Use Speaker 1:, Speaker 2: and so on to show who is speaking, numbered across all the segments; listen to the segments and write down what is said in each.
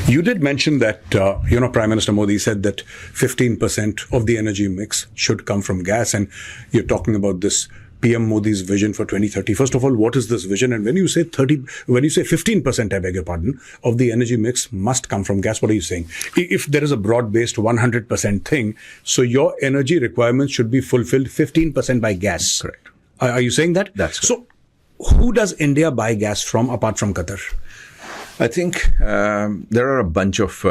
Speaker 1: You did mention that, Prime Minister Modi said that 15% of the energy mix should come from gas. And you're talking about this PM Modi's vision for 2030. First of all, what is this vision? And when you say 15%, I beg your pardon, of the energy mix must come from gas, what are you saying? If there is a broad-based 100% thing, so your energy requirements should be fulfilled 15% by gas.
Speaker 2: Correct.
Speaker 1: Are you saying that?
Speaker 2: That's correct.
Speaker 1: So who does India buy gas from apart from Qatar?
Speaker 2: I think there are a bunch of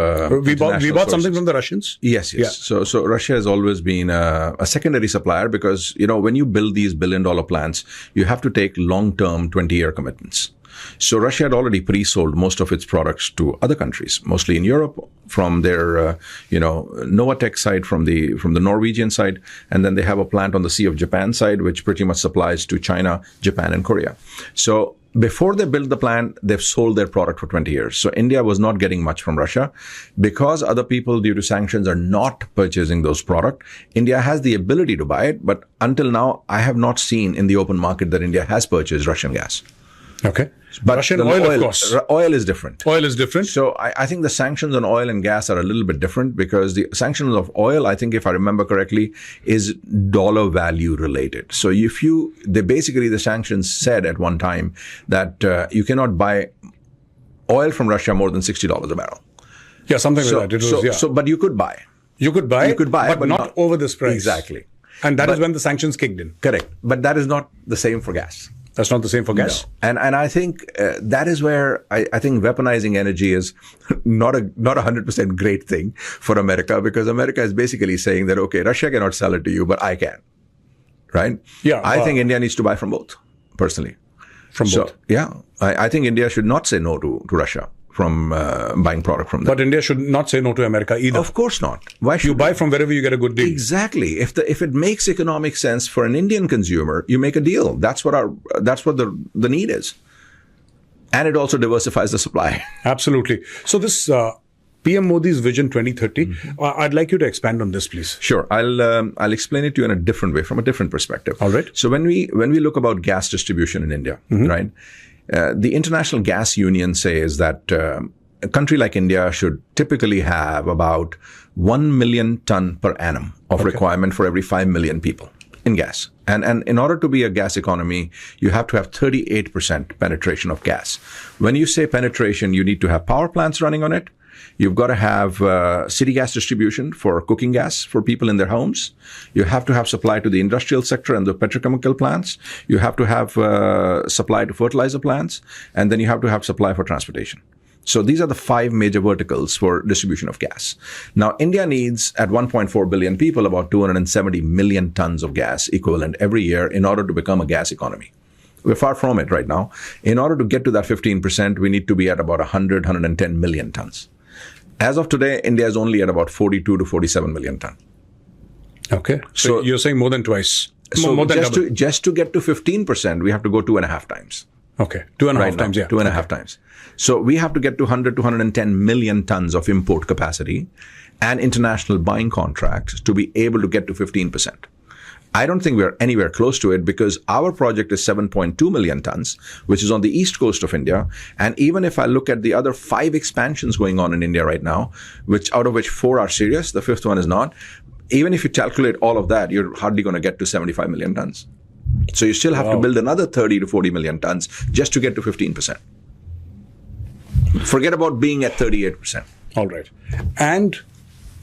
Speaker 1: we bought something from the Russians.
Speaker 2: Yes. Yeah. So Russia has always been a secondary supplier because when you build these billion-dollar plants, you have to take long-term 20-year commitments. So Russia had already pre-sold most of its products to other countries, mostly in Europe, from their Novatec side, from the Norwegian side, and then they have a plant on the Sea of Japan side, which pretty much supplies to China, Japan, and Korea. So before they build the plant, they've sold their product for 20 years. So India was not getting much from Russia. Because other people, due to sanctions, are not purchasing those products, India has the ability to buy it. But until now, I have not seen in the open market that India has purchased Russian gas.
Speaker 1: Okay.
Speaker 2: But
Speaker 1: Russian oil, of course.
Speaker 2: Oil is different.
Speaker 1: Oil is different.
Speaker 2: So I think the sanctions on oil and gas are a little bit different because the sanctions of oil, I think if I remember correctly, is dollar value related. So the sanctions said at one time that you cannot buy oil from Russia more than $60 a barrel.
Speaker 1: Yeah, something like that.
Speaker 2: But you could buy.
Speaker 1: You could buy, but not over this price.
Speaker 2: Exactly.
Speaker 1: And that is when the sanctions kicked in.
Speaker 2: Correct. But that is not the same for gas.
Speaker 1: That's not the same for gas.
Speaker 2: No. And I think that is where I think weaponizing energy is not a 100% great thing for America, because America is basically saying that, okay, Russia cannot sell it to you, but I can. Right?
Speaker 1: Yeah.
Speaker 2: I think India needs to buy from both, personally.
Speaker 1: From both?
Speaker 2: Yeah. I think India should not say no to Russia from buying product from them.
Speaker 1: But India should not say no to America either.
Speaker 2: Of course not. Why should
Speaker 1: you buy from wherever you get a good deal?
Speaker 2: Exactly. If it makes economic sense for an Indian consumer, you make a deal. That's what the need is, and it also diversifies the supply.
Speaker 1: Absolutely. So this PM Modi's Vision 2030. I'd like you to expand on this, please.
Speaker 2: Sure. I'll explain it to you in a different way, from a different perspective.
Speaker 1: All right.
Speaker 2: So when we look about gas distribution in India, right? The International Gas Union says that a country like India should typically have about 1 million ton per annum of requirement for every 5 million people in gas. And in order to be a gas economy, you have to have 38% penetration of gas. When you say penetration, you need to have power plants running on it. You've got to have city gas distribution for cooking gas for people in their homes. You have to have supply to the industrial sector and the petrochemical plants. You have to have supply to fertilizer plants. And then you have to have supply for transportation. So these are the 5 major verticals for distribution of gas. Now, India needs, at 1.4 billion people, about 270 million tons of gas equivalent every year in order to become a gas economy. We're far from it right now. In order to get to that 15%, we need to be at about 110 million tons. As of today, India is only at about 42 to 47 million ton.
Speaker 1: Okay. So you're saying more than twice.
Speaker 2: So
Speaker 1: more than double.
Speaker 2: Just to get to 15%, we have to go 2.5 times.
Speaker 1: Okay. 2.5 times, yeah.
Speaker 2: 2.5 times. So we have to get to 100 to 110 million tons of import capacity and international buying contracts to be able to get to 15%. I don't think we're anywhere close to it, because our project is 7.2 million tons, which is on the east coast of India. And even if I look at the other 5 expansions going on in India right now, out of which 4 are serious, the 5th one is not. Even if you calculate all of that, you're hardly going to get to 75 million tons. So you still have to build another 30 to 40 million tons just to get to 15%. Forget about being at 38%.
Speaker 1: All right. And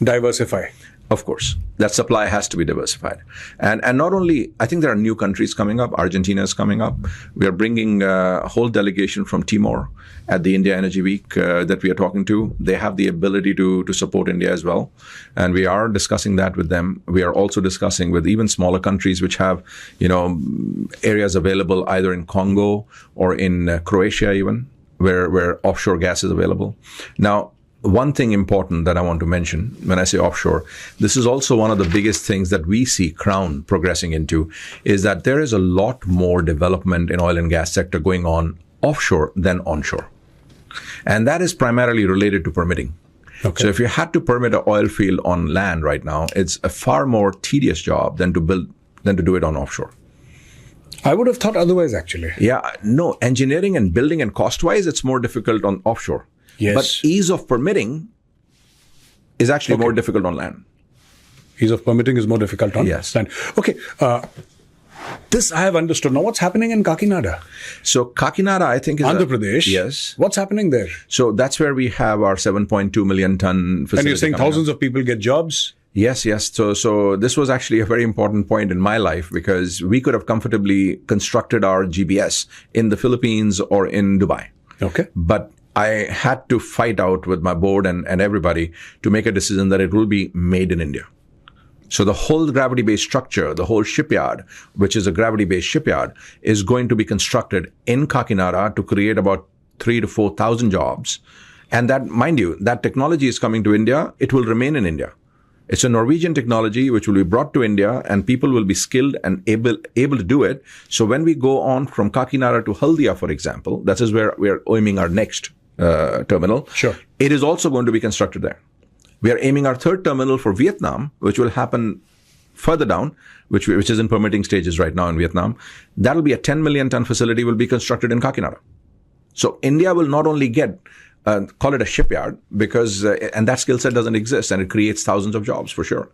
Speaker 1: diversify.
Speaker 2: Of course, that supply has to be diversified. And not only, I think there are new countries coming up. Argentina is coming up. We are bringing a whole delegation from Timor at the India Energy Week that we are talking to. They have the ability to support India as well. And we are discussing that with them. We are also discussing with even smaller countries which have, areas available either in Congo or in Croatia even, where offshore gas is available. Now, one thing important that I want to mention when I say offshore, this is also one of the biggest things that we see Crown progressing into, is that there is a lot more development in oil and gas sector going on offshore than onshore. And that is primarily related to permitting. Okay. So if you had to permit an oil field on land right now, it's a far more tedious job than to do it on offshore.
Speaker 1: I would have thought otherwise, actually.
Speaker 2: Yeah, no, engineering and building and cost-wise, it's more difficult on offshore.
Speaker 1: Yes.
Speaker 2: But ease of permitting is actually more difficult on land.
Speaker 1: Ease of permitting is more difficult on
Speaker 2: Yes.
Speaker 1: land. Okay. This I have understood. Now, what's happening in Kakinada?
Speaker 2: So Kakinara, I think, is
Speaker 1: Andhra Pradesh.
Speaker 2: Yes.
Speaker 1: What's happening there?
Speaker 2: So that's where we have our 7.2 million ton facility.
Speaker 1: And you're saying
Speaker 2: coming up.
Speaker 1: thousands of people get jobs?
Speaker 2: Yes, yes. So this was actually a very important point in my life because we could have comfortably constructed our GBS in the Philippines or in Dubai.
Speaker 1: Okay.
Speaker 2: But I had to fight out with my board and everybody to make a decision that it will be made in India. So the whole gravity-based structure, the whole shipyard, which is a gravity-based shipyard, is going to be constructed in Kakinara to create about 3,000 to 4,000 jobs. And that, mind you, that technology is coming to India. It will remain in India. It's a Norwegian technology which will be brought to India, and people will be skilled and able to do it. So when we go on from Kakinara to Haldia, for example, that is where we are aiming our next terminal.
Speaker 1: Sure.
Speaker 2: It is also going to be constructed there. We are aiming our third terminal for Vietnam, which will happen further down, which is in permitting stages right now in Vietnam. That will be a 10 million ton facility will be constructed in Kakinada. So India will not only get, call it a shipyard, because, and that skill set doesn't exist, and it creates thousands of jobs for sure.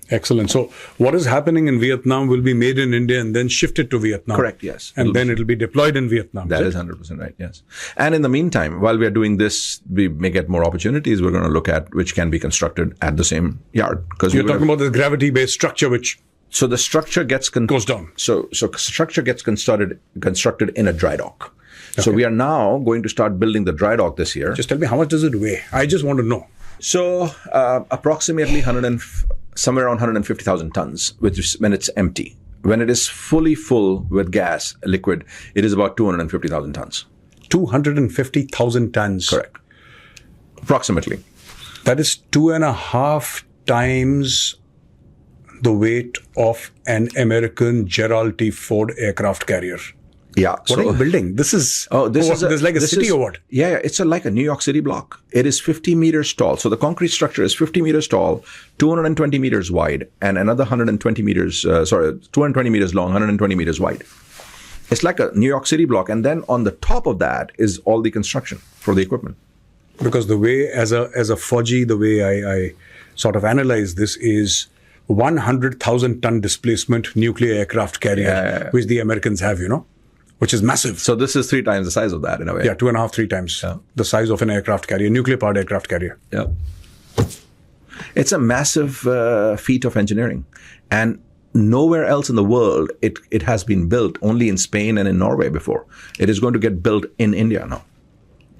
Speaker 1: Excellent. So what is happening in Vietnam will be made in India and then shifted to Vietnam.
Speaker 2: Correct, yes.
Speaker 1: And then it'll be deployed in Vietnam.
Speaker 2: That is 100% right, yes. And in the meantime, while we are doing this, we may get more opportunities. We're going to look at which can be constructed at the same yard. Because
Speaker 1: You're talking about the gravity-based structure, which
Speaker 2: so the structure gets
Speaker 1: goes down.
Speaker 2: So structure gets constructed in a dry dock. Okay. So we are now going to start building the dry dock this year.
Speaker 1: Just tell me, how much does it weigh? I just want to know.
Speaker 2: So approximately somewhere around 150,000 tons, which is when it's empty. When it is fully full with gas, liquid, it is about 250,000 tons.
Speaker 1: 250,000 tons.
Speaker 2: Correct. Approximately.
Speaker 1: That is 2.5 times the weight of an American Gerald T. Ford aircraft carrier.
Speaker 2: Yeah.
Speaker 1: What are you building? This is like a city or what?
Speaker 2: Yeah, it's like a New York City block. It is 50 meters tall. So the concrete structure is 50 meters tall, 220 meters wide, and another 220 meters long, 120 meters wide. It's like a New York City block. And then on the top of that is all the construction for the equipment.
Speaker 1: Because the way, as a Fauji, the way I sort of analyze this is 100,000 ton displacement nuclear aircraft carrier, which the Americans have, which is massive.
Speaker 2: So this is 3 times the size of that in a way.
Speaker 1: Yeah, 2.5, 3 times the size of an aircraft carrier, nuclear-powered aircraft carrier.
Speaker 2: Yeah. It's a massive feat of engineering. And nowhere else in the world it has been built, only in Spain and in Norway before. It is going to get built in India now.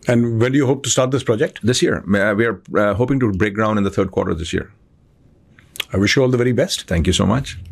Speaker 1: And when do you hope to start this project?
Speaker 2: This year. We are hoping to break ground in the third quarter this year.
Speaker 1: I wish you all the very best.
Speaker 2: Thank you so much.